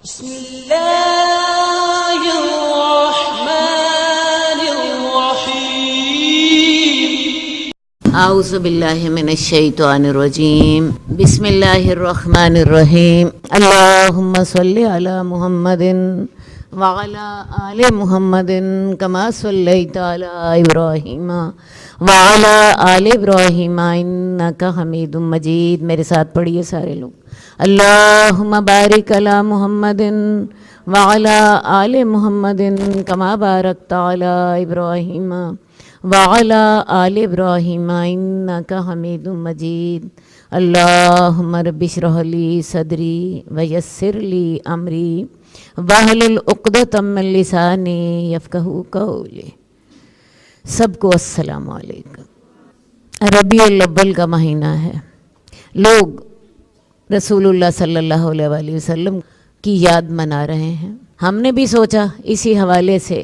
بسم اللہ الرحمن الرحیم اعوذ باللہ من الشیطان الرجیم بسم اللہ الرحمن الرحیم اللہم صلی علی محمد وعلی آل محمد کما صلیت علی ابراہیم وعلی آل ابراہیم انک حمید مجید۔ میرے ساتھ پڑھیے سارے لوگ، اللہم بارک علی محمد وعلی آل محمد کما بارکت علی ابراہیم وعلی آل ابراہیم انک حمید مجید۔ اللہم رب اشرح لی صدری ویسر لی امری واحلل عقدۃ من لسانی یفقہوا قولی۔ سب کو السلام علیکم۔ ربیع الاول کا مہینہ ہے، لوگ رسول اللہ صلی اللہ علیہ وآلہ وسلم کی یاد منا رہے ہیں۔ ہم نے بھی سوچا اسی حوالے سے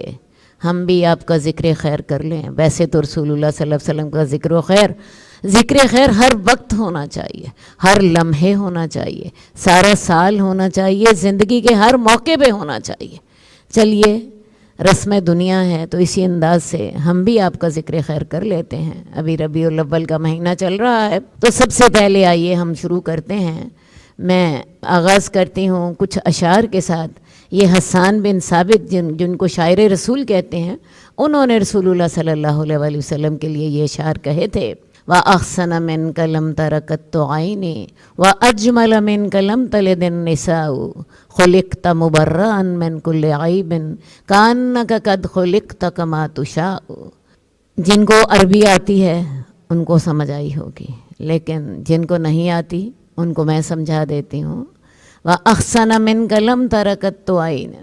ہم بھی آپ کا ذکر خیر کر لیں۔ ویسے تو رسول اللہ صلی اللہ علیہ وسلم کا ذکر خیر ہر وقت ہونا چاہیے، ہر لمحے ہونا چاہیے، سارا سال ہونا چاہیے، زندگی کے ہر موقع پہ ہونا چاہیے۔ چلیے، رسم دنیا ہے تو اسی انداز سے ہم بھی آپ کا ذکر خیر کر لیتے ہیں۔ ابھی ربیع الاول کا مہینہ چل رہا ہے تو سب سے پہلے آئیے ہم شروع کرتے ہیں۔ میں آغاز کرتی ہوں کچھ اشعار کے ساتھ۔ یہ حسان بن ثابت جن کو شاعر رسول کہتے ہیں، انہوں نے رسول اللہ صلی اللہ علیہ وآلہ وسلم کے لیے یہ اشعار کہے تھے: وَأَحْسَنَ مِنْكَ لَمْ تَرَ قَطُّ عَيْنِي وَأَجْمَلَ مِنْكَ لَمْ تَلِدِ النِّسَاءُ خُلِقْتَ مُبَرَّأً مِنْ كُلِّ عَيْبٍ كَأَنَّكَ قَدْ خُلِقْتَ كَمَا تُشَاءُ۔ جن کو عربی آتی ہے ان کو سمجھ آئی ہوگی، لیکن جن کو نہیں آتی ان کو میں سمجھا دیتی ہوں۔ وَأَحْسَنَ مِنْكَ لَمْ تَرَ قَطُّ عَيْنٍ،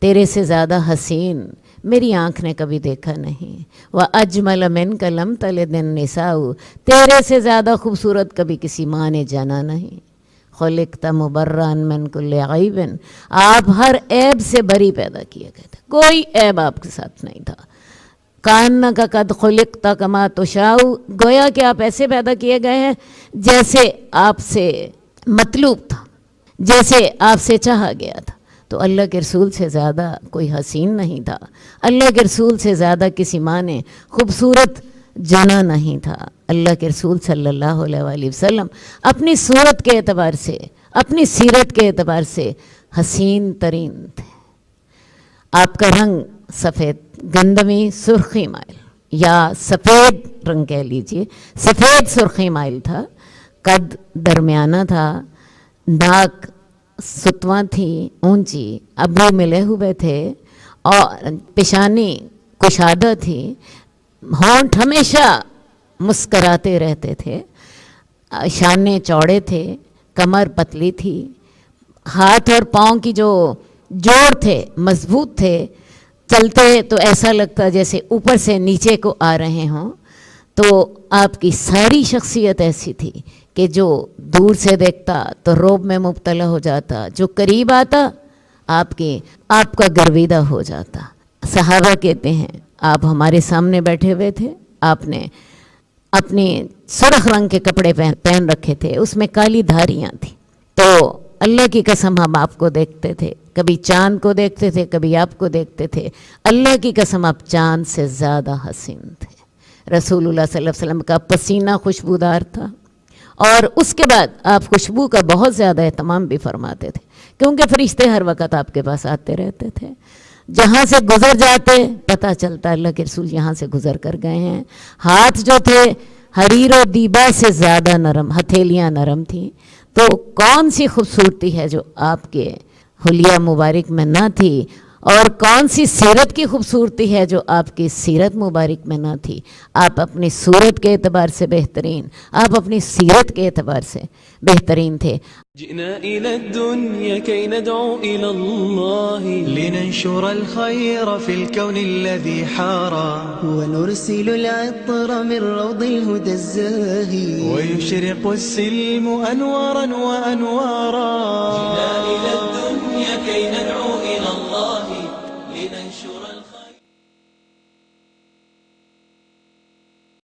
تیرے سے زیادہ حسین میری آنکھ نے کبھی دیکھا نہیں۔ وَأَجْمَلَ مِنْكَ لَمْ تَلِدِ النِّسَاءُ، تیرے سے زیادہ خوبصورت کبھی کسی ماں نے جانا نہیں۔ خُلِقْتَ مُبَرًّا مِنْ كُلِّ عَيْبٍ، آپ ہر عیب سے بری پیدا کیے گئے تھے، کوئی عیب آپ کے ساتھ نہیں تھا۔ كَأَنَّكَ قَدْ خُلِقْتَ كَمَا تُشَاءُ، گویا کہ آپ ایسے پیدا کیے گئے ہیں جیسے آپ سے مطلوب تھا، جیسے آپ سے چاہا گیا تھا۔ تو اللہ کے رسول سے زیادہ کوئی حسین نہیں تھا، اللہ کے رسول سے زیادہ کسی ماں نے خوبصورت جنا نہیں تھا۔ اللہ کے رسول صلی اللہ علیہ وآلہ وسلم اپنی صورت کے اعتبار سے، اپنی سیرت کے اعتبار سے حسین ترین تھے۔ آپ کا رنگ سفید گندمی سرخی مائل یا سفید رنگ کہہ لیجئے، سفید سرخی مائل تھا، قد درمیانہ تھا، ناک ستواں تھی اونچی، ابرو ملے ہوئے تھے اور پیشانی کشادہ تھی، ہونٹ ہمیشہ مسکراتے رہتے تھے، شانے چوڑے تھے، کمر پتلی تھی، ہاتھ اور پاؤں کی جو جوڑ تھے مضبوط تھے، چلتے تو ایسا لگتا جیسے اوپر سے نیچے کو آ رہے ہوں۔ تو آپ کی ساری شخصیت ایسی تھی کہ جو دور سے دیکھتا تو رعب میں مبتلا ہو جاتا، جو قریب آتا آپ کا گرویدہ ہو جاتا۔ صحابہ کہتے ہیں آپ ہمارے سامنے بیٹھے ہوئے تھے، آپ نے اپنے سرخ رنگ کے کپڑے پہن رکھے تھے، اس میں کالی دھاریاں تھیں۔ تو اللہ کی قسم ہم آپ کو دیکھتے تھے، کبھی چاند کو دیکھتے تھے، کبھی آپ کو دیکھتے تھے، اللہ کی قسم آپ چاند سے زیادہ حسین تھے۔ رسول اللہ صلی اللہ علیہ وسلم کا پسینہ خوشبودار تھا، اور اس کے بعد آپ خوشبو کا بہت زیادہ اہتمام بھی فرماتے تھے، کیونکہ فرشتے ہر وقت آپ کے پاس آتے رہتے تھے۔ جہاں سے گزر جاتے پتہ چلتا اللہ کے رسول یہاں سے گزر کر گئے ہیں۔ ہاتھ جو تھے حریر و دیبا سے زیادہ نرم، ہتھیلیاں نرم تھیں۔ تو کون سی خوبصورتی ہے جو آپ کے حلیہ مبارک میں نہ تھی، اور کون سی سیرت کی خوبصورتی ہے جو آپ کی سیرت مبارک میں نہ تھی۔ آپ اپنی صورت کے اعتبار سے بہترین، آپ اپنی سیرت کے اعتبار سے بہترین تھے۔ جئنا إلى الدنيا كي ندعو إلى الله لننشر الخير في الكون الذي حارى ونرسل العطر من روض الهدى الزاهي ويشرق السلم أنوارا وأنوارا جئنا إلى الدنيا كي ندعو إلى الله